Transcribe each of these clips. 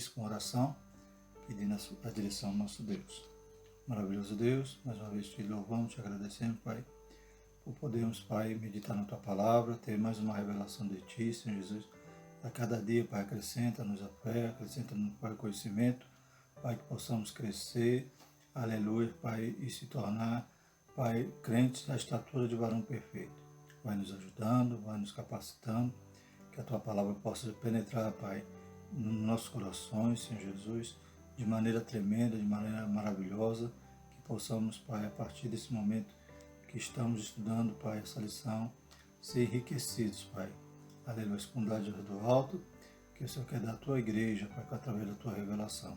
isso com oração, pedindo a direção do nosso Deus. Maravilhoso Deus, mais uma vez te louvamos, te agradecemos, Pai, por podermos, Pai, meditar na Tua Palavra, ter mais uma revelação de Ti, Senhor Jesus. A cada dia, Pai, acrescenta-nos a fé, acrescenta-nos, Pai, o conhecimento, Pai, que possamos crescer, aleluia, Pai, e se tornar, Pai, crentes da estatura de varão perfeito. Vai nos ajudando, vai nos capacitando, que a Tua Palavra possa penetrar, Pai, nos nossos corações, Senhor Jesus, de maneira tremenda, de maneira maravilhosa, que possamos, Pai, a partir desse momento que estamos estudando, Pai, essa lição, ser enriquecidos, Pai. Aleluia, com dádivas do alto, que o Senhor quer dar à Tua igreja, Pai, através da Tua revelação.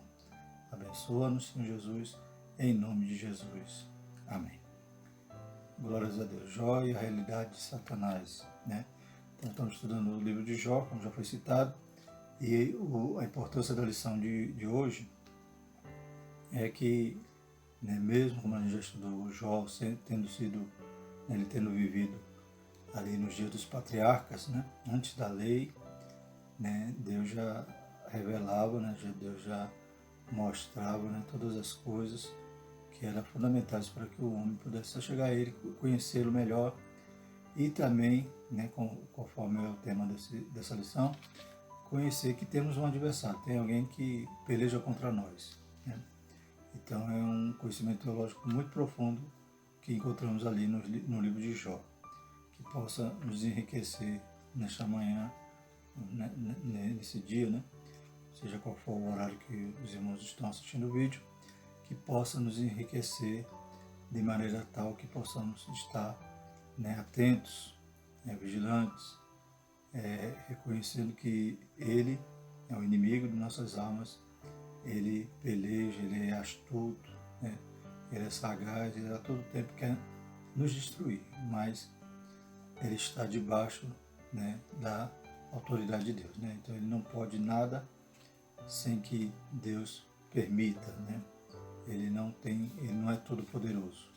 Abençoa-nos, Senhor Jesus, em nome de Jesus. Amém. Glórias a Deus. Jó e a realidade de Satanás, né? Então, estamos estudando o livro de Jó, como já foi citado, e a importância da lição de hoje é que, né, mesmo como a gente já estudou, Jó ele tendo vivido ali nos dias dos patriarcas, né, antes da lei, né, Deus já revelava, né, Deus já mostrava, né, todas as coisas que eram fundamentais para que o homem pudesse chegar a ele, conhecê-lo melhor e também, né, conforme é o tema dessa lição, conhecer que temos um adversário, tem alguém que peleja contra nós, né? Então é um conhecimento teológico muito profundo que encontramos ali no livro de Jó, que possa nos enriquecer nesta manhã, nesse dia, né? Seja qual for o horário que os irmãos estão assistindo o vídeo, que possa nos enriquecer de maneira tal que possamos estar, né, atentos, né, vigilantes, reconhecendo que Ele é o inimigo de nossas almas, Ele peleja, Ele é astuto, né, Ele é sagaz, Ele a todo tempo quer nos destruir, mas Ele está debaixo, né, da autoridade de Deus, né? Então Ele não pode nada sem que Deus permita, né? Ele não é todo poderoso,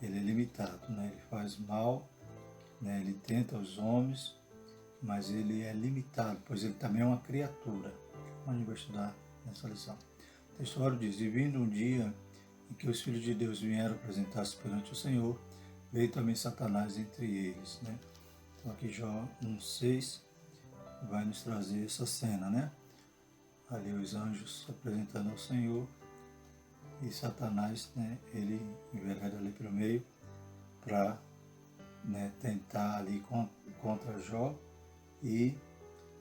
Ele é limitado, né? Ele faz mal, né? Ele tenta os homens, mas ele é limitado, pois ele também é uma criatura. A gente vai estudar nessa lição. O texto diz: e vindo um dia em que os filhos de Deus vieram apresentar-se perante o Senhor, veio também Satanás entre eles, né? Então aqui Jó 1,6 vai nos trazer essa cena, né? Ali os anjos se apresentando ao Senhor e Satanás, né? Ele envereda ali pelo meio para, né, tentar ali contra Jó e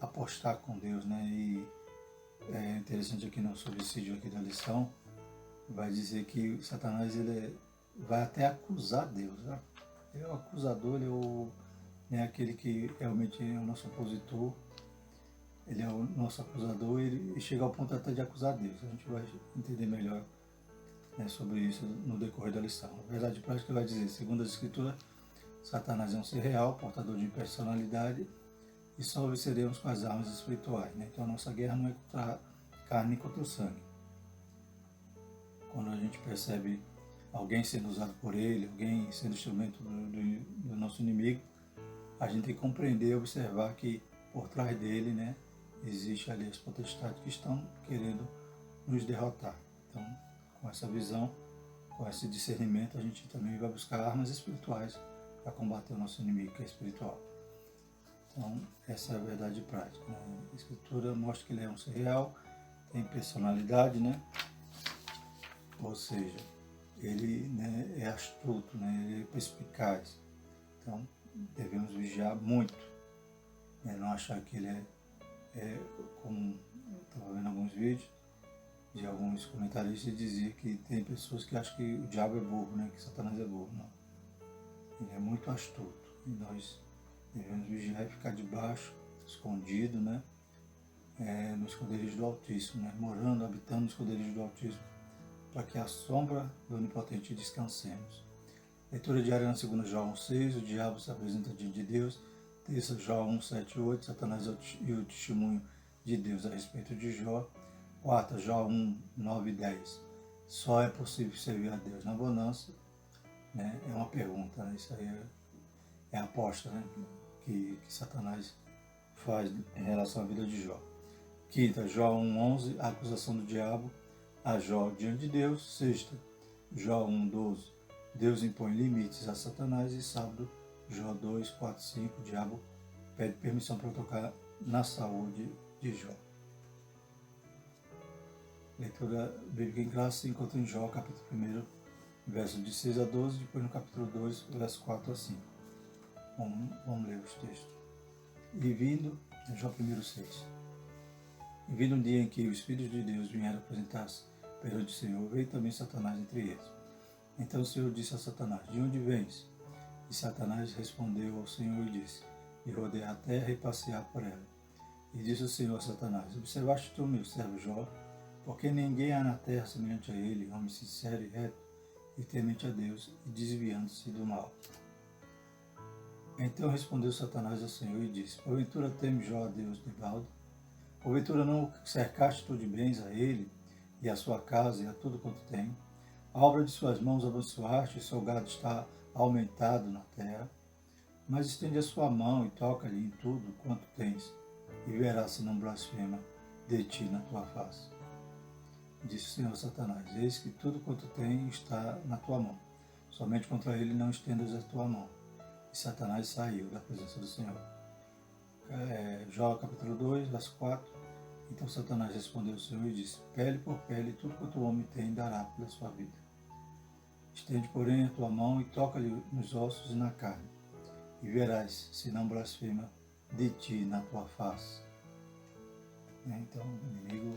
apostar com Deus, né? E é interessante aqui no subsídio aqui da lição, vai dizer que Satanás vai até acusar Deus, né? Ele é o acusador, ele é aquele que realmente é o nosso opositor, ele é o nosso acusador, e chega ao ponto até de acusar Deus. A gente vai entender melhor, né, sobre isso no decorrer da lição. A verdade prática vai dizer, segundo as Escrituras, Satanás é um ser real, portador de personalidade, e só venceremos com as armas espirituais, né? Então a nossa guerra não é contra a carne nem contra o sangue. Quando a gente percebe alguém sendo usado por ele, alguém sendo instrumento do nosso inimigo, a gente tem que compreender e observar que por trás dele, né, existe ali as potestades que estão querendo nos derrotar. Então, com essa visão, com esse discernimento, a gente também vai buscar armas espirituais para combater o nosso inimigo, que é espiritual. Então, essa é a verdade prática, né? A Escritura mostra que ele é um ser real, tem personalidade, né? Ou seja, ele, né, é astuto, né? Ele é perspicaz. Então, devemos vigiar muito, né? Não achar que ele como eu estava vendo alguns vídeos de alguns comentaristas, dizia que tem pessoas que acham que o diabo é burro, né? Que Satanás é burro. Não. Ele é muito astuto e nós devemos vigiar e ficar debaixo, escondido, né? No esconderijo do Altíssimo, né? Morando, habitando no esconderijo do Altíssimo, para que a sombra do Onipotente descansemos. Leitura diária na segunda Jó 1,6, o diabo se apresenta diante de Deus. Terça Jó 1,7-8, Satanás e o testemunho de Deus a respeito de Jó. Quarta Jó 1,9-10, só é possível servir a Deus na bonança, né? É uma pergunta, né? Isso aí é a aposta, né, que Satanás faz em relação à vida de Jó. Quinta, Jó 1:11, a acusação do diabo a Jó diante de Deus. Sexta, Jó 1:12, Deus impõe limites a Satanás. E sábado, Jó 2:4-5, o diabo pede permissão para tocar na saúde de Jó. Leitura bíblica em classe se encontra em Jó, capítulo 1, versos de 6 a 12, depois no capítulo 2, versos 4 a 5. Vamos ler os textos. E vindo, Jó 1:6. E vindo um dia em que os filhos de Deus vieram apresentar-se perante o Senhor, veio também Satanás entre eles. Então o Senhor disse a Satanás: de onde vens? E Satanás respondeu ao Senhor e disse: de rodear a terra e passear por ela. E disse o Senhor a Satanás: observaste tu, meu servo Jó, porque ninguém há na terra semelhante a ele, homem sincero e reto, e temente a Deus, e desviando-se do mal. Então respondeu Satanás ao Senhor e disse: porventura teme Jó a Deus de balde? Porventura não cercaste tu de bens a ele, e a sua casa, e a tudo quanto tem? A obra de suas mãos abençoaste, e seu gado está aumentado na terra. Mas estende a sua mão e toca-lhe em tudo quanto tens, e verás se não blasfema de ti na tua face. Disse o Senhor a Satanás: eis que tudo quanto tem está na tua mão, somente contra ele não estendas a tua mão. E Satanás saiu da presença do Senhor. Jó capítulo 2, verso 4. Então Satanás respondeu ao Senhor e disse: pele por pele, tudo quanto o homem tem dará pela sua vida. Estende, porém, a tua mão e toca-lhe nos ossos e na carne, e verás se não blasfema de ti na tua face. Então o inimigo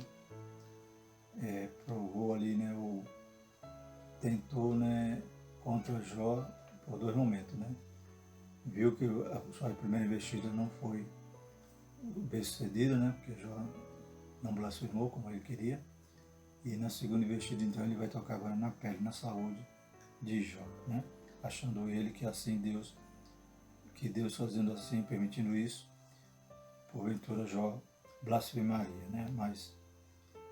provou ali, tentou, contra Jó por dois momentos, Viu que a sua primeira investida não foi bem sucedida, porque Jó não blasfemou como ele queria. E na segunda investida, então, ele vai tocar agora na pele, na saúde de Jó, achando ele que assim Deus fazendo assim, permitindo isso, porventura Jó blasfemaria, Mas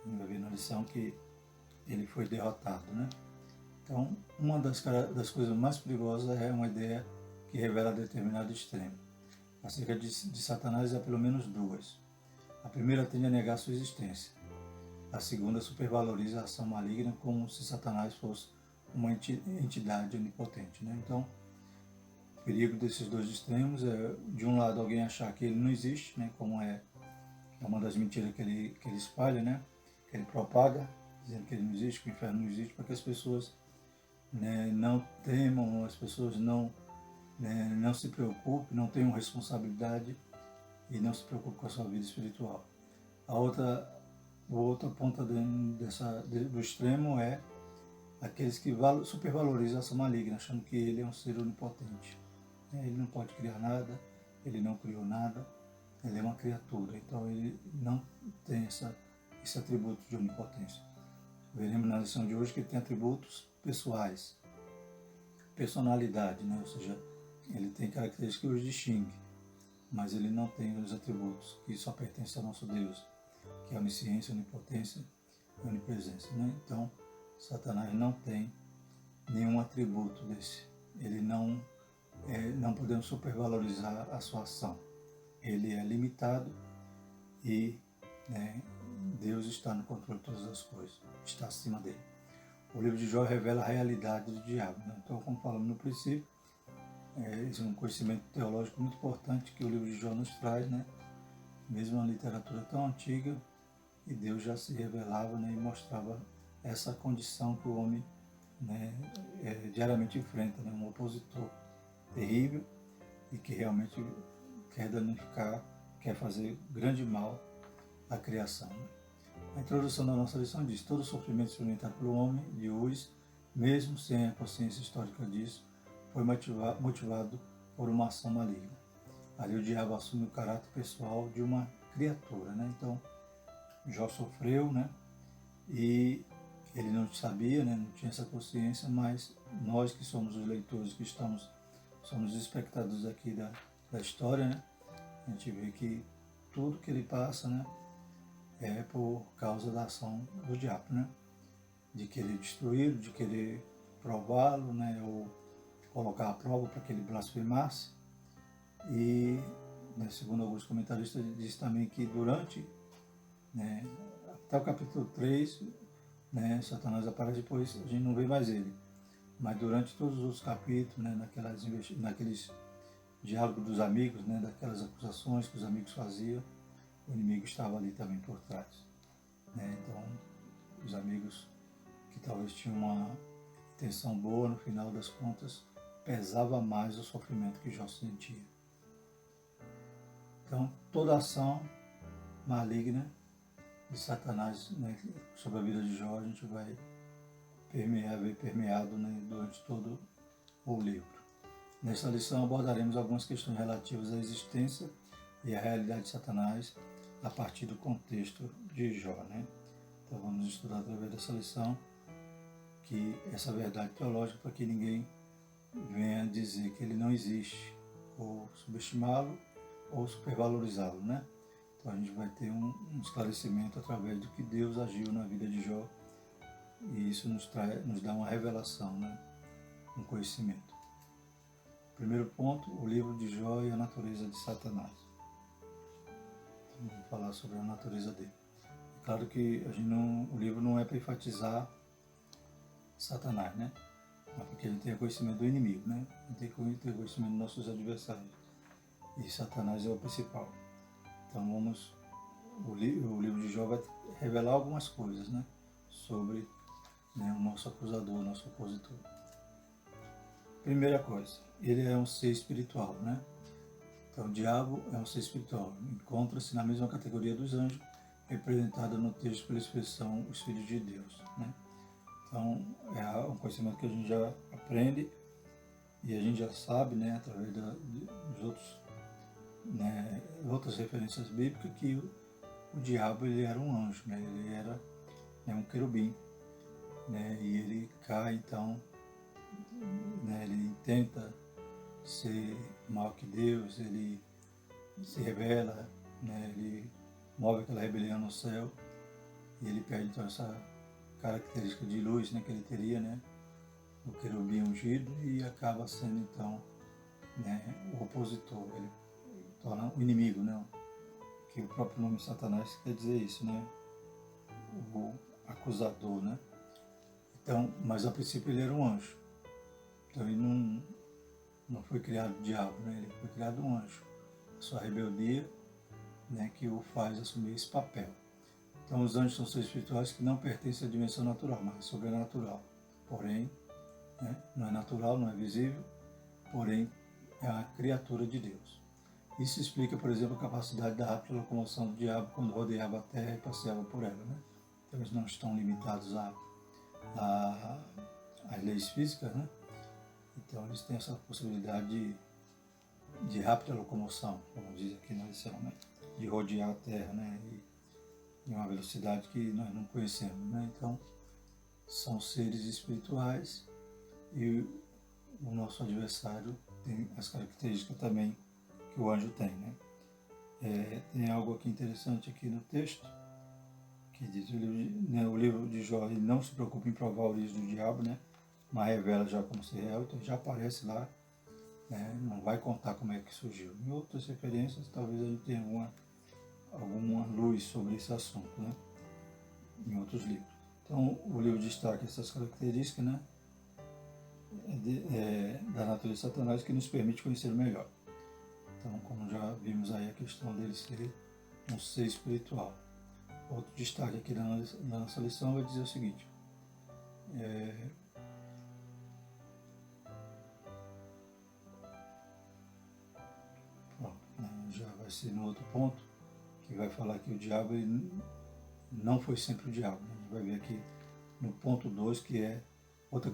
vai ver na lição que ele foi derrotado, Então, uma das coisas mais perigosas é uma ideia que revela determinado extremo. Acerca de Satanás há pelo menos duas. A primeira tende a negar sua existência. A segunda supervaloriza a ação maligna como se Satanás fosse uma entidade onipotente. Então, o perigo desses dois extremos é, de um lado, alguém achar que ele não existe, como é uma das mentiras que ele espalha, que ele propaga, dizendo que ele não existe, que o inferno não existe, para que as pessoas não temam, as pessoas não se preocupem, não tenham responsabilidade e não se preocupem com a sua vida espiritual. A outra ponta do extremo é aqueles que supervalorizam a ação maligna, achando que ele é um ser onipotente. Ele não pode criar nada, ele não criou nada, ele é uma criatura, então ele não tem esse atributo de onipotência. Veremos na lição de hoje que ele tem atributos pessoais, personalidade, ou seja, ele tem características que os distinguem, mas ele não tem os atributos que só pertencem ao nosso Deus, que é a onisciência, a onipotência e a onipresença. Então, Satanás não tem nenhum atributo desse. Ele não podemos supervalorizar a sua ação. Ele é limitado e Deus está no controle de todas as coisas, está acima dele. O livro de Jó revela a realidade do diabo. Então, como falamos no princípio, esse é um conhecimento teológico muito importante que o livro de Jó nos traz, mesmo uma literatura tão antiga, e Deus já se revelava e mostrava essa condição que o homem diariamente enfrenta, um opositor terrível e que realmente quer danificar, quer fazer grande mal à criação. A introdução da nossa lição diz: todo sofrimento experimentado pelo homem de hoje, mesmo sem a consciência histórica disso, foi motivado por uma ação maligna. Ali o diabo assume o caráter pessoal de uma criatura. Então, Jó sofreu, e ele não sabia, não tinha essa consciência, mas nós que somos os leitores, que somos os espectadores aqui da história, a gente vê que tudo que ele passa, é por causa da ação do diabo, de querer destruí-lo, de querer prová-lo, ou colocar à prova para que ele blasfemasse. E, segundo alguns comentaristas, diz também que durante né? Até o capítulo 3, né, Satanás aparece, depois a gente não vê mais ele. Mas durante todos os capítulos, né, naqueles diálogos dos amigos, né, daquelas acusações que os amigos faziam, o inimigo estava ali também por trás. Né? Então, os amigos que talvez tinham uma intenção boa, no final das contas, pesava mais o sofrimento que Jó sentia. Então, toda ação maligna de Satanás, né, sobre a vida de Jó, a gente vai ver permeado, né, durante todo o livro. Nesta lição abordaremos algumas questões relativas à existência e à realidade de Satanás a partir do contexto de Jó. Né? Então vamos estudar através dessa lição que essa verdade teológica, para que ninguém venha dizer que ele não existe, ou subestimá-lo, ou supervalorizá-lo. Né? Então a gente vai ter um esclarecimento através do que Deus agiu na vida de Jó, e isso nos dá uma revelação, né? Um conhecimento. Primeiro ponto, o livro de Jó e a natureza de Satanás. Então, vamos falar sobre a natureza dele. É claro que o livro não é para enfatizar Satanás, né? Mas porque ele tem conhecimento do inimigo, né? Ele tem conhecimento dos nossos adversários. E Satanás é o principal. Então o livro de Jó vai revelar algumas coisas, né? Sobre, né, o nosso acusador, o nosso opositor. Primeira coisa, ele é um ser espiritual, né? Então, o diabo é um ser espiritual, encontra-se na mesma categoria dos anjos, representada no texto pela expressão os filhos de Deus, né? Então, é um conhecimento que a gente já aprende e a gente já sabe, né, através dos outros, né, outras referências bíblicas, que o diabo ele era um anjo, né? Ele era, né, um querubim, né? E ele cai, então, né, ele tenta ser maior que Deus, ele se rebela, né, ele move aquela rebelião no céu e ele perde então essa característica de luz, né, que ele teria, né, o querubim ungido, e acaba sendo então, né, o opositor, ele torna o inimigo, né, que o próprio nome Satanás quer dizer isso, né, o acusador, né. Então, mas a princípio ele era um anjo, então ele não foi criado diabo, né, ele foi criado um anjo. A sua rebeldia, né, que o faz assumir esse papel. Então, os anjos são seres espirituais que não pertencem à dimensão natural, mas sobrenatural. Porém, né, não é natural, não é visível, porém, é uma criatura de Deus. Isso explica, por exemplo, a capacidade da rápida locomoção do diabo quando rodeava a terra e passeava por ela. Né? Então, eles não estão limitados às leis físicas, né? Então, eles têm essa possibilidade de rápida locomoção, como diz aqui na lição, né? De rodear a terra, né? Em uma velocidade que nós não conhecemos, né? Então, são seres espirituais e o nosso adversário tem as características também que o anjo tem, né? Tem algo aqui interessante aqui no texto, que diz o livro de Jó, ele não se preocupa em provar a origem do diabo, né? Mas revela já como ser real, então já aparece lá, né? Não vai contar como é que surgiu. Em outras referências, talvez a gente tenha alguma luz sobre esse assunto, né? Em outros livros. Então, o livro destaca essas características, né, da natureza de Satanás, que nos permite conhecer melhor. Então, como já vimos aí, a questão dele ser um ser espiritual. Outro destaque aqui na nossa lição vai dizer o seguinte: pronto, né, já vai ser no outro ponto, que vai falar que o diabo ele não foi sempre o diabo. Né? A gente vai ver aqui no ponto 2, que é outra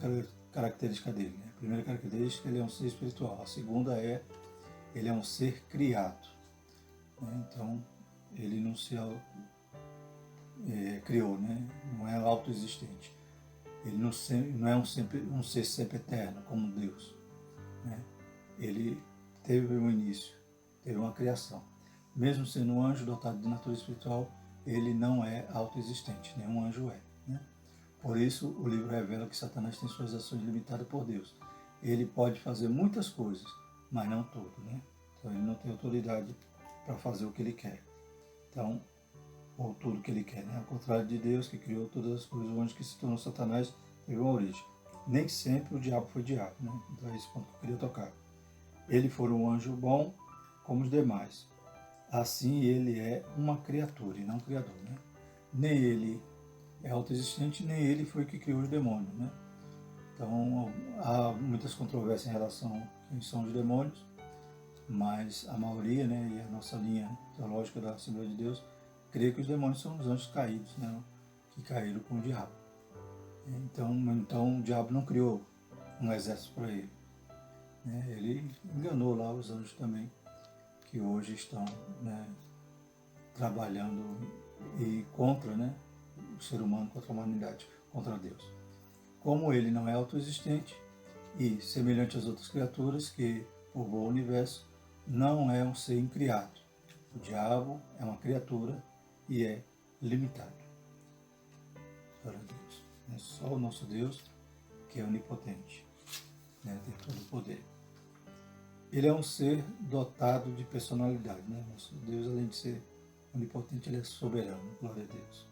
característica dele. Né? A primeira característica, ele é um ser espiritual. A segunda ele é um ser criado. Né? Então, ele não se criou, né? Não é autoexistente. Ele não é um ser sempre eterno, como Deus. Né? Ele teve um início, teve uma criação. Mesmo sendo um anjo dotado de natureza espiritual, ele não é autoexistente, nenhum anjo é. Né? Por isso, o livro revela que Satanás tem suas ações limitadas por Deus. Ele pode fazer muitas coisas, mas não tudo. Né? Então, ele não tem autoridade para fazer o que ele quer. Então, ou tudo que ele quer, né? Ao contrário de Deus, que criou todas as coisas, o anjo que se tornou Satanás teve uma origem. Nem sempre o diabo foi diabo, né? Então é esse ponto que eu queria tocar. Ele foi um anjo bom, como os demais. Assim ele é uma criatura e não um criador, né? Nem ele é autoexistente, nem ele foi o que criou os demônios, né? Então há muitas controvérsias em relação a quem são os demônios, mas a maioria, né, e a nossa linha teológica da Assembleia de Deus, crê que os demônios são os anjos caídos, né, que caíram com o diabo. Então o diabo não criou um exército para ele, né? Ele enganou lá os anjos também, que hoje estão, né, trabalhando e contra, né, o ser humano, contra a humanidade, contra Deus. Como ele não é autoexistente e semelhante às outras criaturas que povoam o universo, não é um ser incriado. O diabo é uma criatura e é limitado. Glória a Deus. É só o nosso Deus que é onipotente, né, tem todo o poder. Ele é um ser dotado de personalidade, né? Nosso Deus, além de ser onipotente, ele é soberano. Glória a Deus.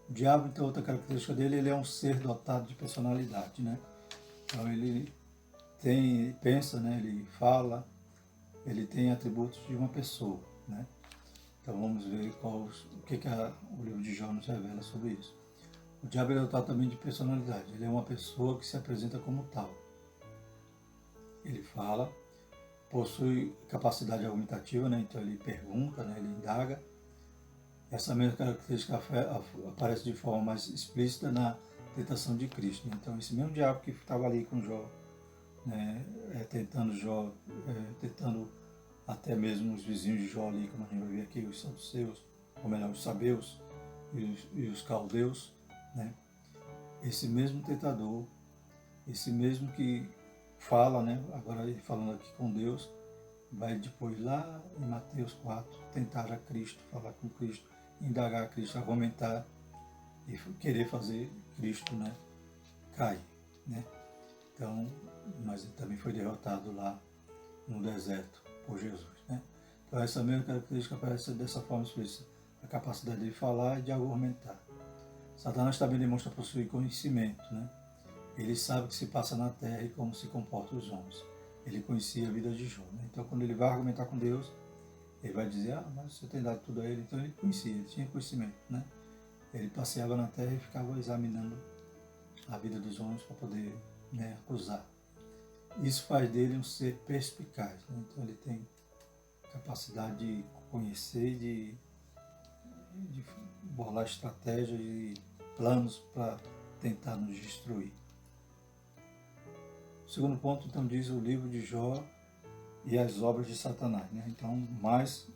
O diabo, então, outra característica dele, ele é um ser dotado de personalidade, né? Então ele pensa, né? Ele fala, ele tem atributos de uma pessoa, né? Então vamos ver o que o livro de Jó nos revela sobre isso. O diabo é dotado também de personalidade. Ele é uma pessoa que se apresenta como tal. Ele fala, possui capacidade argumentativa, né? Então ele pergunta, né? Ele indaga. Essa mesma característica aparece de forma mais explícita na tentação de Cristo, né? Então esse mesmo diabo que estava ali com Jó, né? Tentando até mesmo os vizinhos de Jó ali, como a gente vai ver aqui, os saduceus, ou melhor, os sabeus e os caldeus, né? Esse mesmo tentador, esse mesmo que fala, né? Agora ele falando aqui com Deus, vai depois lá em Mateus 4 tentar a Cristo, falar com Cristo, indagar a Cristo, argumentar e querer fazer Cristo, né, cair, né? Então, mas ele também foi derrotado lá no deserto por Jesus, né? Então essa mesma característica aparece dessa forma explícita, a capacidade de falar e de argumentar. Satanás também demonstra possuir conhecimento, né? Ele sabe o que se passa na terra e como se comportam os homens. Ele conhecia a vida de Jó, né? Então quando ele vai argumentar com Deus, ele vai dizer, mas você tem dado tudo a ele. Então ele conhecia, ele tinha conhecimento, né? Ele passeava na terra e ficava examinando a vida dos homens para poder, né, acusar. Isso faz dele um ser perspicaz, né? Então ele tem capacidade de conhecer, de bolar estratégias e planos para tentar nos destruir. O segundo ponto, então, diz o livro de Jó e as obras de Satanás, né? Então, mais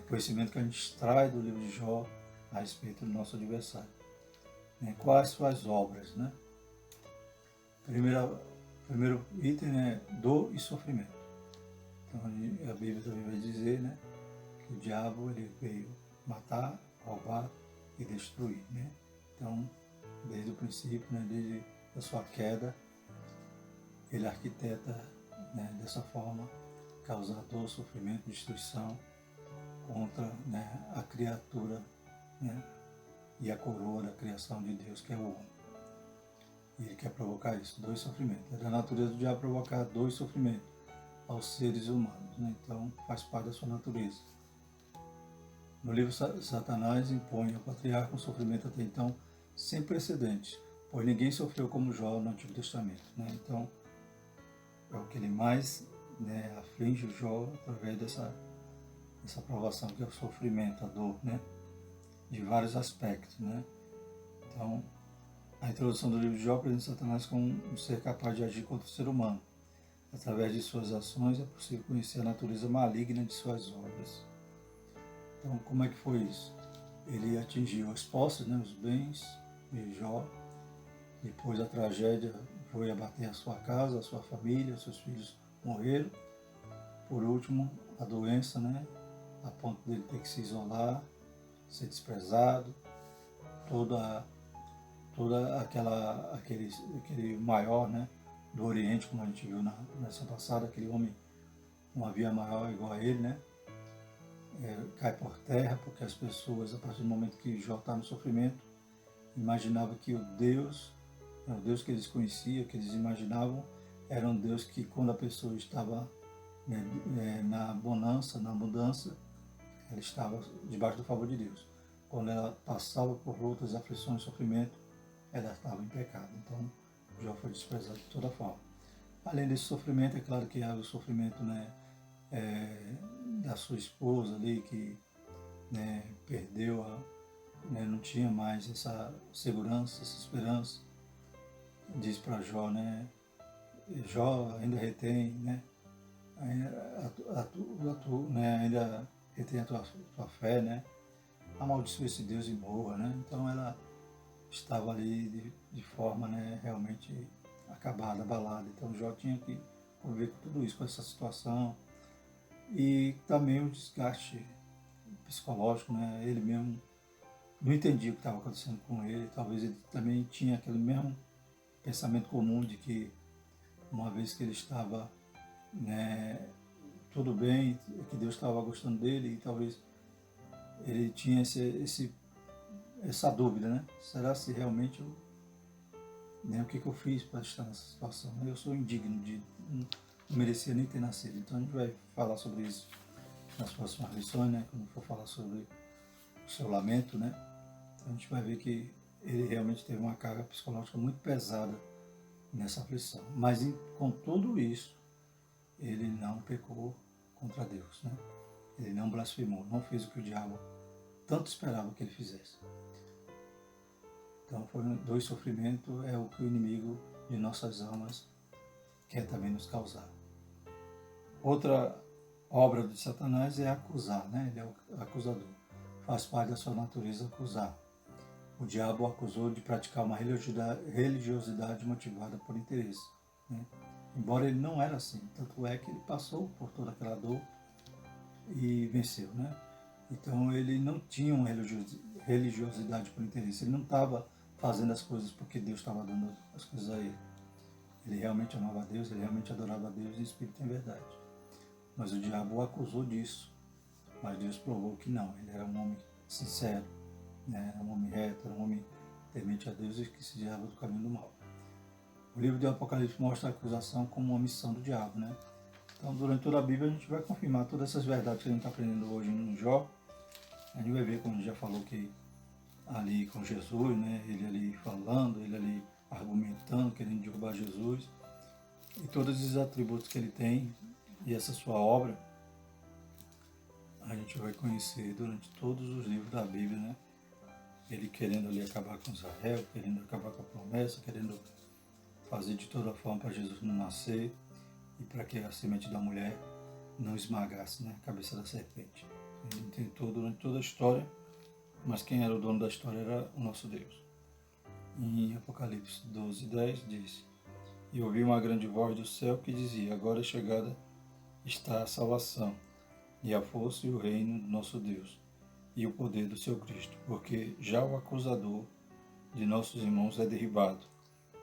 conhecimento que a gente extrai do livro de Jó a respeito do nosso adversário. Quais suas obras, né? Primeiro item é dor e sofrimento. Então, a Bíblia também vai dizer, né, que o diabo ele veio matar, roubar e destruir, né? Então, desde o princípio, né, desde a sua queda, ele arquiteta, né, dessa forma, causar dor, sofrimento, destruição contra, né, a criatura, né, e a coroa da criação de Deus, que é o homem. E ele quer provocar isso, dor e sofrimento. É da natureza do diabo provocar dor e sofrimento aos seres humanos, né? Então faz parte da sua natureza. No livro Satanás impõe ao patriarca um sofrimento até então sem precedentes, pois ninguém sofreu como Jó no Antigo Testamento, né? Então é o que ele mais, né, aflige o Jó através dessa provação que é o sofrimento, a dor, né, de vários aspectos, né? Então a introdução do livro de Jó apresenta Satanás como um ser capaz de agir contra o ser humano. Através de suas ações é possível conhecer a natureza maligna de suas obras. Então, como é que foi isso? Ele atingiu as posses, né, os bens de Jó. Depois a tragédia foi abater a sua casa, a sua família, seus filhos morreram. Por último, a doença, né, a ponto dele ter que se isolar, ser desprezado, toda aquele maior, né, do Oriente, como a gente viu na lição passada, aquele homem, não havia maior igual a ele, né, cai por terra, porque as pessoas, a partir do momento que Jó está no sofrimento, imaginavam que o Deus que eles conheciam, que eles imaginavam, era um Deus que quando a pessoa estava na bonança, na abundância, ela estava debaixo do favor de Deus. Quando ela passava por lutas, aflições, sofrimento, ela estava em pecado. Então, Jó foi desprezado de toda forma. Além desse sofrimento, é claro que há o sofrimento, da sua esposa ali, que, perdeu, não tinha mais essa segurança, essa esperança. Diz para Jó, Jó ainda retém, ainda retém a tua fé, amaldiçoe esse Deus e morra, Então ela estava ali de forma, realmente acabada, abalada. Então Jó tinha que conviver com tudo isso, com essa situação. E também o desgaste psicológico, Ele mesmo não entendia o que estava acontecendo com ele. Talvez ele também tinha aquele mesmo pensamento comum de que uma vez que ele estava, tudo bem, que Deus estava gostando dele, e talvez ele tinha essa dúvida, Será se realmente o que eu fiz para estar nessa situação? Eu sou indigno não merecia nem ter nascido. Então a gente vai falar sobre isso nas próximas lições, quando for falar sobre o seu lamento, Então a gente vai ver que ele realmente teve uma carga psicológica muito pesada nessa aflição. Mas com tudo isso, ele não pecou contra Deus, Ele não blasfemou, não fez o que o diabo tanto esperava que ele fizesse. Então, dor e sofrimento é o que o inimigo de nossas almas quer também nos causar. Outra obra de Satanás é acusar, Ele é o acusador. Faz parte da sua natureza acusar. O diabo o acusou de praticar uma religiosidade motivada por interesse, Embora ele não era assim, tanto é que ele passou por toda aquela dor e venceu, Então ele não tinha uma religiosidade por interesse, ele não estava fazendo as coisas porque Deus estava dando as coisas a ele. Ele realmente amava a Deus, ele realmente adorava a Deus em espírito e em verdade. Mas o diabo o acusou disso, mas Deus provou que não, ele era um homem sincero, era um homem reto, era um homem temente a Deus e que se desviava do caminho do mal. O livro de Apocalipse mostra a acusação como uma missão do diabo, Então, durante toda a Bíblia, a gente vai confirmar todas essas verdades que a gente está aprendendo hoje no Jó. A gente vai ver, como a gente já falou, que ali com Jesus, ele ali falando, ele ali argumentando, querendo derrubar Jesus, e todos os atributos que ele tem, e essa sua obra, a gente vai conhecer durante todos os livros da Bíblia, Ele querendo ali acabar com Israel, querendo acabar com a promessa, querendo fazer de toda forma para Jesus não nascer e para que a semente da mulher não esmagasse, a cabeça da serpente. Ele tentou durante toda a história, mas quem era o dono da história era o nosso Deus. Em Apocalipse 12:10 diz: E ouvi uma grande voz do céu que dizia: Agora chegada está a salvação, e a força e o reino do nosso Deus, e o poder do seu Cristo, porque já o acusador de nossos irmãos é derribado,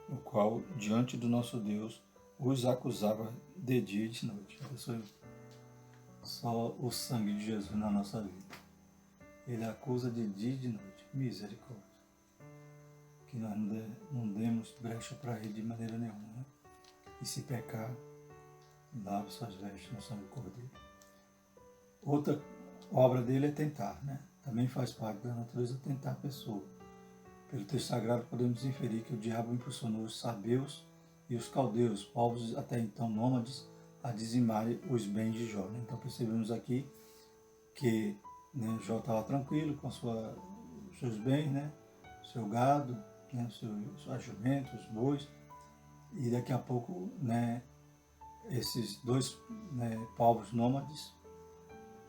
o qual, diante do nosso Deus, os acusava de dia e de noite. Só o sangue de Jesus na nossa vida. Ele acusa de dia e de noite. Misericórdia. Que nós não demos brecha para ele de maneira nenhuma. E se pecar, lave suas vestes no sangue do Cordeiro. Outra obra dele é tentar, Também faz parte da natureza tentar a pessoa. Pelo texto sagrado podemos inferir que o diabo impulsionou os sabeus e os caldeus, povos até então nômades, a dizimarem os bens de Jó. Então percebemos aqui que Jó estava tranquilo com seus bens, seu gado, suas jumentos, os bois, e daqui a pouco esses dois povos nômades,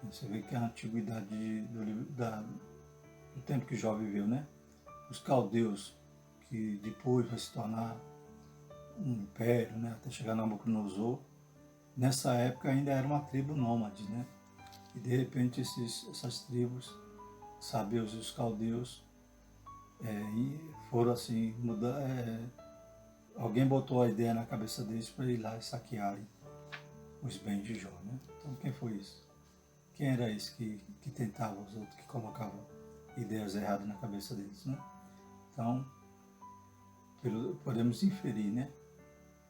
você vê que a antiguidade do tempo que Jó viveu, os caldeus, que depois vai se tornar um império, até chegar na Nabucodonosor, nessa época ainda era uma tribo nômade, E de repente essas tribos, sabeus e os caldeus, foram assim, alguém botou a ideia na cabeça deles para ir lá e saquearem os bens de Jó, Então quem foi isso? quem era esse que tentava os outros, que colocava ideias erradas na cabeça deles, né? Então, podemos inferir, né?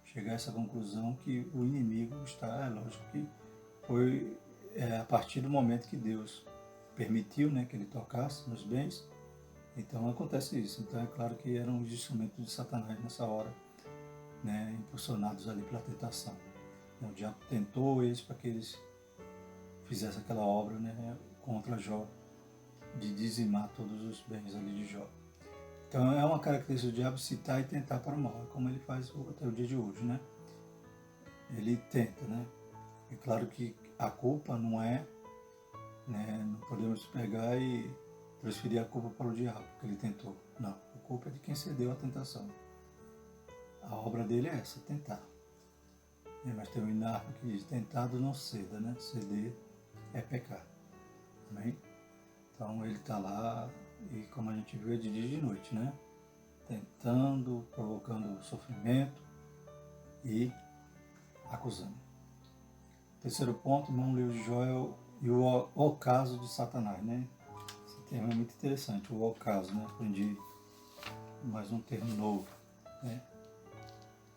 Chegar a essa conclusão que o inimigo está, é lógico que foi a partir do momento que Deus permitiu, né, que ele tocasse nos bens, então acontece isso. Então é claro que eram os instrumentos de Satanás nessa hora, né, impulsionados ali pela tentação. O diabo tentou eles para que eles fizessem aquela obra, né, contra Jó, de dizimar todos os bens ali de Jó. Então é uma característica do diabo citar e tentar para o mal, como ele faz até o dia de hoje, né? Ele tenta, né? É claro que a culpa não é, né, não podemos pegar e transferir a culpa para o diabo, porque ele tentou. Não, a culpa é de quem cedeu à tentação. A obra dele é essa, tentar. Mas tem um hino que diz, tentado não ceda, né? Ceder é pecar. Amém? Então ele está lá, e como a gente viu, é de dia e de noite, né? Tentando, provocando sofrimento e acusando. Terceiro ponto, irmão, o livro de Jó e o ocaso de Satanás, né? Esse termo é muito interessante, o ocaso, né? Aprendi mais um termo novo, né?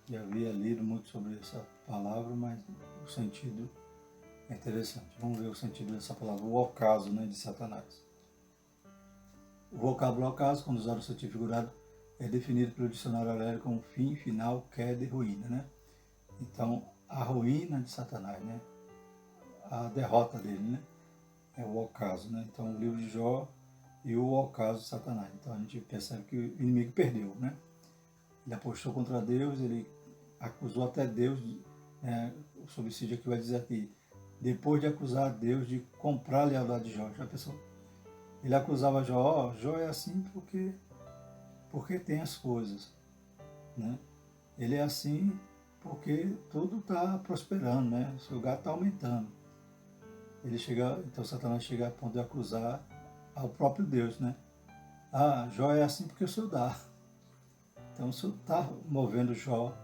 Já havia lido muito sobre essa palavra, mas o sentido é interessante. Vamos ver o sentido dessa palavra, o ocaso, né, de Satanás. O vocábulo ocaso, quando usado no sentido figurado, é definido pelo dicionário Aurélio como fim, final, queda e ruína, né? Então, a ruína de Satanás, né? A derrota dele, né? É o ocaso, né? Então, o livro de Jó e o ocaso de Satanás. Então, a gente percebe que o inimigo perdeu, né? Ele apostou contra Deus, ele acusou até Deus, o subsídio aqui vai dizer aqui, depois de acusar Deus de comprar a lealdade de Jó. Já pensou? Ele acusava Jó, Jó é assim porque tem as coisas, né? Ele é assim porque tudo está prosperando, né? O seu gato está aumentando. Então Satanás chega a ponto de acusar ao próprio Deus, né? Ah, Jó é assim porque o Senhor dá. Então o Senhor está movendo Jó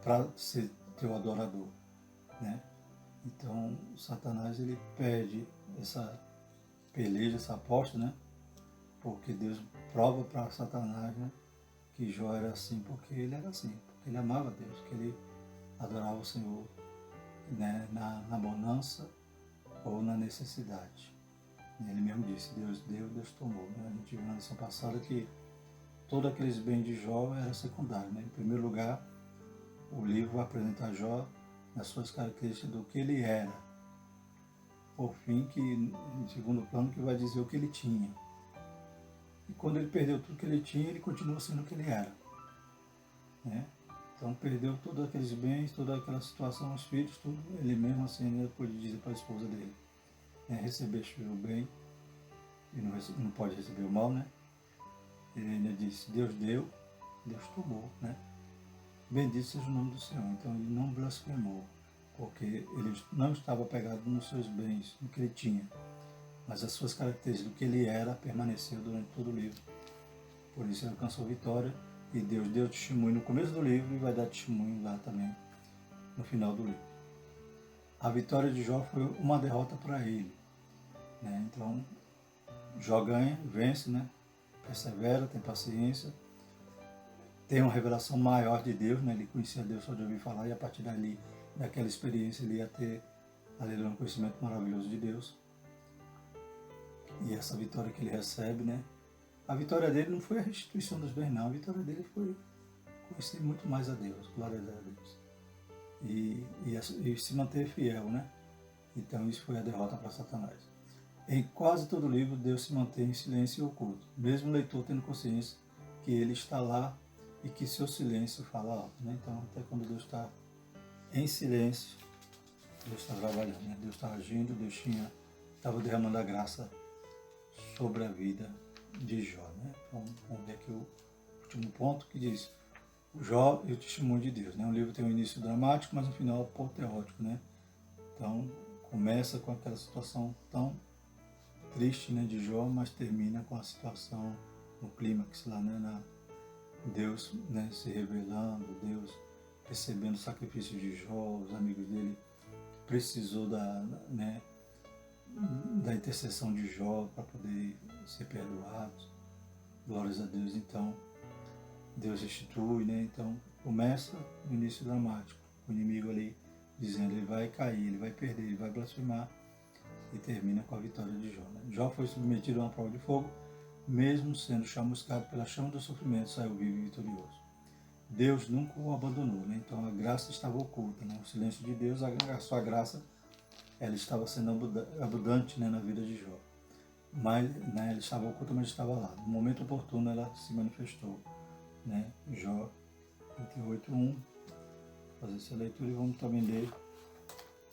para ser teu adorador, né? Então Satanás ele perde essa peleja, essa aposta, né? Porque Deus prova para Satanás, né, que Jó era assim porque ele era assim, porque ele amava Deus, que ele adorava o Senhor, né, na bonança ou na necessidade. Ele mesmo disse, Deus deu, Deus tomou. Né? A gente viu na lição passada que todos aqueles bens de Jó eram secundários. Né? Em primeiro lugar, o livro apresenta Jó nas suas características do que ele era. Por fim, que em segundo plano, que vai dizer o que ele tinha. E quando ele perdeu tudo que ele tinha, ele continua sendo o que ele era. Né? Então perdeu todos aqueles bens, toda aquela situação, os filhos, tudo. Ele mesmo assim ainda pôde dizer para a esposa dele, né? Recebeste o bem e não pode receber o mal, né? Ele ainda disse, Deus deu, Deus tomou, né? Bendito seja o nome do Senhor. Então ele não blasfemou, porque ele não estava apegado nos seus bens, no que ele tinha, mas as suas características, do que ele era, permaneceu durante todo o livro. Por isso ele alcançou vitória e Deus deu testemunho no começo do livro e vai dar testemunho lá também no final do livro. A vitória de Jó foi uma derrota para ele, né? Então Jó ganha, vence, né? Persevera, tem paciência, tem uma revelação maior de Deus, né? Ele conhecia Deus só de ouvir falar e a partir dali, daquela experiência, ele ia ter, aleluia, um conhecimento maravilhoso de Deus. E essa vitória que ele recebe, né? A vitória dele não foi a restituição dos bens, não. A vitória dele foi conhecer muito mais a Deus, glória a Deus. E se manter fiel, né? Então isso foi a derrota para Satanás. Em quase todo o livro, Deus se mantém em silêncio e oculto, mesmo o leitor tendo consciência que ele está lá e que seu silêncio fala alto. Né? Então, até quando Deus está em silêncio, Deus está trabalhando, né? Deus está agindo, Deus estava derramando a graça sobre a vida de Jó. Né? Então, vamos ver aqui o último ponto que diz Jó e o testemunho de Deus. Né? O livro tem um início dramático, mas um final apoteótico. Né? Então, começa com aquela situação tão triste, né, de Jó, mas termina com a situação no clímax lá, né, Deus, né, se revelando, Deus recebendo o sacrifício de Jó, os amigos dele precisou da intercessão de Jó para poder ser perdoados. Glórias a Deus. Então, Deus restitui, né? Então, começa no início dramático, o inimigo ali dizendo ele vai cair, ele vai perder, ele vai blasfemar, e termina com a vitória de Jó. Né? Jó foi submetido a uma prova de fogo, mesmo sendo chamuscado pela chama do sofrimento, saiu vivo e vitorioso. Deus nunca o abandonou, né? Então a graça estava oculta, né? O silêncio de Deus, a sua graça, ela estava sendo abundante, né, na vida de Jó. Mas, né, ela estava oculta, mas estava lá. No momento oportuno ela se manifestou, né? Jó 28:1. Fazer essa leitura e vamos também ler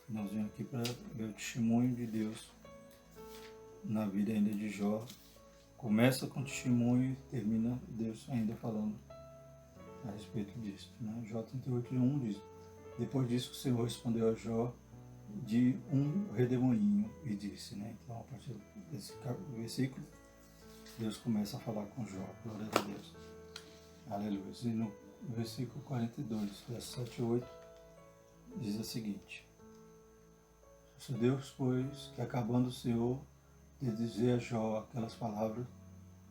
finalzinho aqui para ver o testemunho de Deus na vida ainda de Jó. Começa com testemunho e termina Deus ainda falando a respeito disso. Né? Jó 38:1 diz: depois disso o Senhor respondeu a Jó de um redemoinho e disse, né? Então a partir desse versículo Deus começa a falar com Jó. Glória a Deus. Aleluia. E no versículo 42, verso 7 e 8, diz o seguinte: Deus, pois, que acabando o Senhor de dizer a Jó aquelas palavras,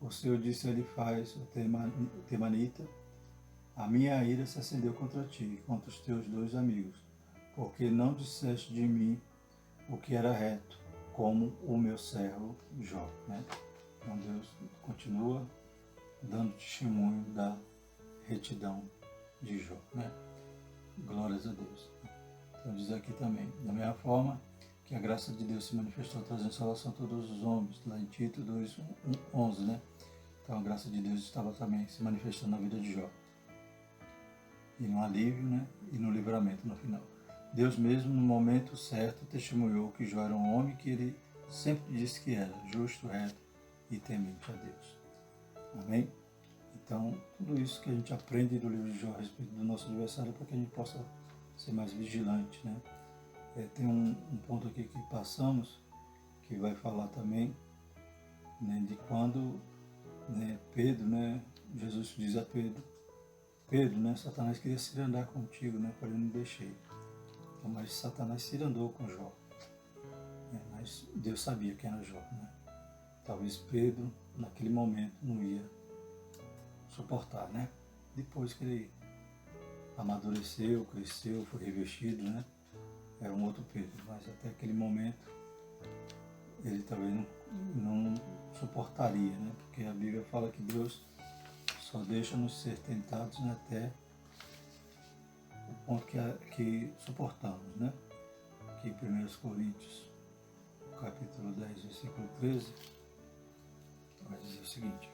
o Senhor disse a Elifaz, o temanita: a minha ira se acendeu contra ti e contra os teus 2 amigos, porque não disseste de mim o que era reto, como o meu servo Jó. Né? Então Deus continua dando testemunho da retidão de Jó. Né? Glórias a Deus. Então diz aqui também, da mesma forma que a graça de Deus se manifestou trazendo salvação a todos os homens, lá em Tito 2:11, né? Então a graça de Deus estava também se manifestando na vida de Jó. E no alívio, né? E no livramento no final. Deus mesmo, no momento certo, testemunhou que Jó era um homem que ele sempre disse que era, justo, reto e temente a Deus. Amém? Então, tudo isso que a gente aprende do livro de Jó a respeito do nosso adversário, para que a gente possa ser mais vigilante, né? Tem um ponto aqui que passamos, que vai falar também, né, de quando, né, Pedro, né, Jesus diz a Pedro, né, Satanás queria se andar contigo, né, porém não deixei. Então, mas Satanás se andou com Jó, né, mas Deus sabia quem era Jó, né? Talvez Pedro, naquele momento, não ia suportar, né? Depois que ele amadureceu, cresceu, foi revestido, né? Era um outro Pedro, mas até aquele momento ele também não suportaria, né? Porque a Bíblia fala que Deus só deixa-nos ser tentados, né, até o ponto que suportamos, né? Aqui em 1 Coríntios, capítulo 10, versículo 13, vai dizer o seguinte: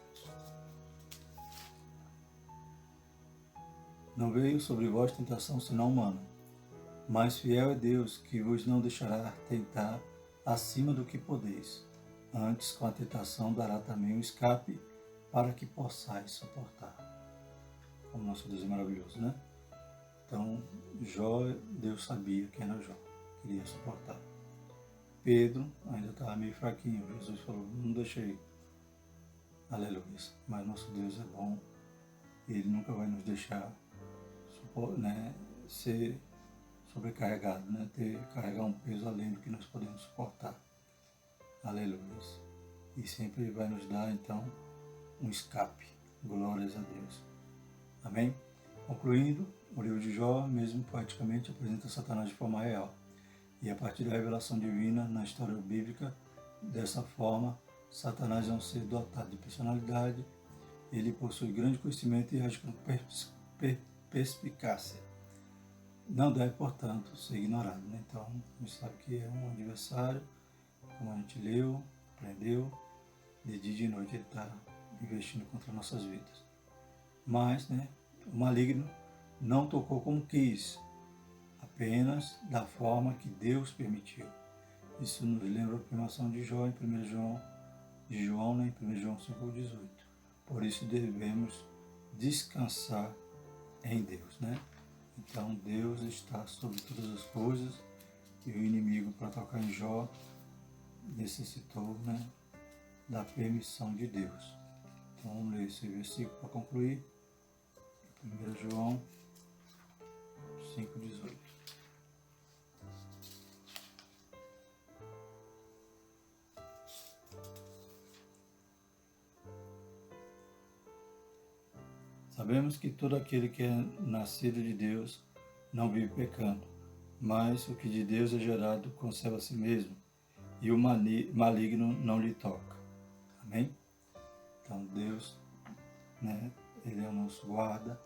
não veio sobre vós tentação senão humana, mas fiel é Deus, que vos não deixará tentar acima do que podeis. Antes, com a tentação, dará também um escape para que possais suportar. Como nosso Deus é maravilhoso, né? Então, Jó, Deus sabia quem era Jó, queria suportar. Pedro ainda estava meio fraquinho. Jesus falou, não deixei. Aleluia. Mas nosso Deus é bom. Ele nunca vai nos deixar, né, ser sobrecarregado, né, carregar um peso além do que nós podemos suportar. Aleluia. E sempre vai nos dar, então, um escape. Glórias a Deus. Amém? Concluindo, o livro de Jó, mesmo poeticamente, apresenta Satanás de forma real. E a partir da revelação divina na história bíblica, dessa forma, Satanás é um ser dotado de personalidade, ele possui grande conhecimento e age com perspicácia. Não deve, portanto, ser ignorado. Né? Então, a gente sabe que é um adversário, como a gente leu, aprendeu, de dia e de noite ele está investindo contra nossas vidas. Mas, né, o maligno não tocou como quis, apenas da forma que Deus permitiu. Isso nos lembra a afirmação de Jó em 1 João, né, em 1 João 5,18. Por isso devemos descansar em Deus, né? Então Deus está sobre todas as coisas e o inimigo, para tocar em Jó, necessitou, né, da permissão de Deus. Então vamos ler esse versículo para concluir. 1 João 5,18. Sabemos que todo aquele que é nascido de Deus não vive pecando, mas o que de Deus é gerado conserva a si mesmo, e o maligno não lhe toca. Amém? Então Deus, Ele é o nosso guarda,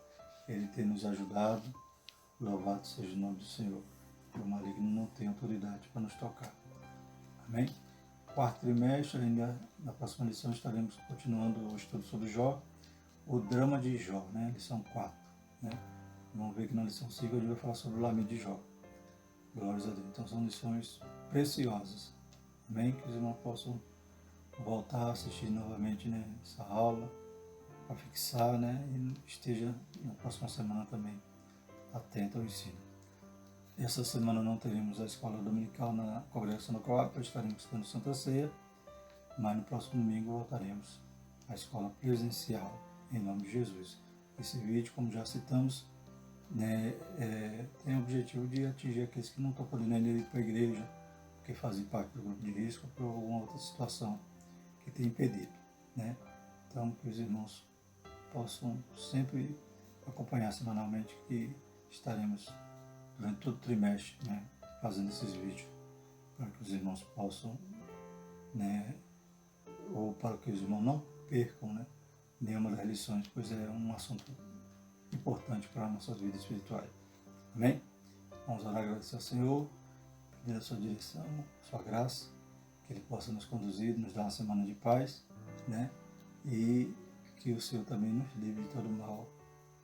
Ele tem nos ajudado. Louvado seja o nome do Senhor. O maligno não tem autoridade para nos tocar. Amém? Quarto trimestre, ainda na próxima lição estaremos continuando o estudo sobre Jó, o drama de Jó, lição 4. Vamos ver que na lição 5 a gente vai falar sobre o lamento de Jó. Glórias a Deus. Então são lições preciosas. Amém? Que os irmãos possam voltar a assistir novamente essa aula, para fixar, e esteja na próxima semana também atento ao ensino. Essa semana não teremos a escola dominical na congregação do Coab, estaremos estudando Santa Ceia, mas no próximo domingo voltaremos à escola presencial, em nome de Jesus. Esse vídeo, como já citamos, tem o objetivo de atingir aqueles que não estão podendo ir para a igreja, porque fazem parte do grupo de risco, ou por alguma outra situação que tem impedido. Então, que os irmãos possam sempre acompanhar semanalmente, que estaremos durante todo o trimestre fazendo esses vídeos, para que os irmãos possam, ou para que os irmãos não percam nenhuma das lições, pois é um assunto importante para as nossas vidas espirituais. Amém? Vamos orar e agradecer ao Senhor, pedir a sua direção, a sua graça, que Ele possa nos conduzir, nos dar uma semana de paz, e que o Senhor também nos livre de todo mal,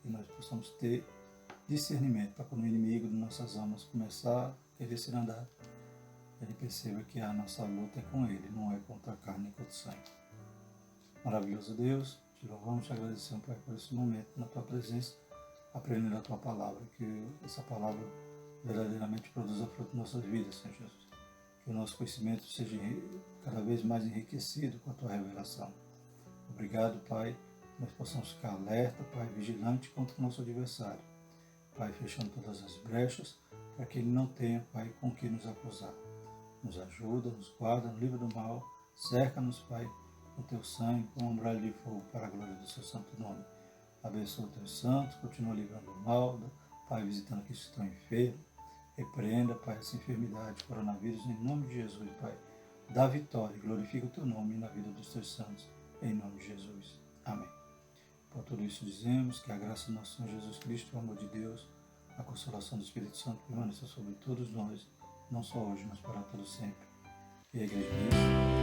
e nós possamos ter discernimento para quando o inimigo de nossas almas começar a querer se andar, ele perceba que a nossa luta é com ele, não é contra a carne nem contra o sangue. Maravilhoso Deus, te louvamos, te agradecemos, Pai, por esse momento na tua presença, aprendendo a tua palavra, que essa palavra verdadeiramente produza fruto em nossas vidas, Senhor Jesus. Que o nosso conhecimento seja cada vez mais enriquecido com a tua revelação. Obrigado, Pai, que nós possamos ficar alerta, Pai, vigilante contra o nosso adversário. Pai, fechando todas as brechas, para que ele não tenha, Pai, com que nos acusar. Nos ajuda, nos guarda, nos livra do mal, cerca-nos, Pai, com teu sangue, com um muralha de fogo para a glória do seu santo nome. Abençoa os teus santos, continua livrando do mal, Pai, visitando aqueles que estão enfermos, repreenda, Pai, essa enfermidade, coronavírus, em nome de Jesus, Pai. Dá vitória e glorifica o teu nome na vida dos teus santos, em nome de Jesus. Amém. Por tudo isso dizemos que a graça do nosso Senhor Jesus Cristo, o amor de Deus, a consolação do Espírito Santo permaneça sobre todos nós, não só hoje, mas para todos sempre. E a igreja diz...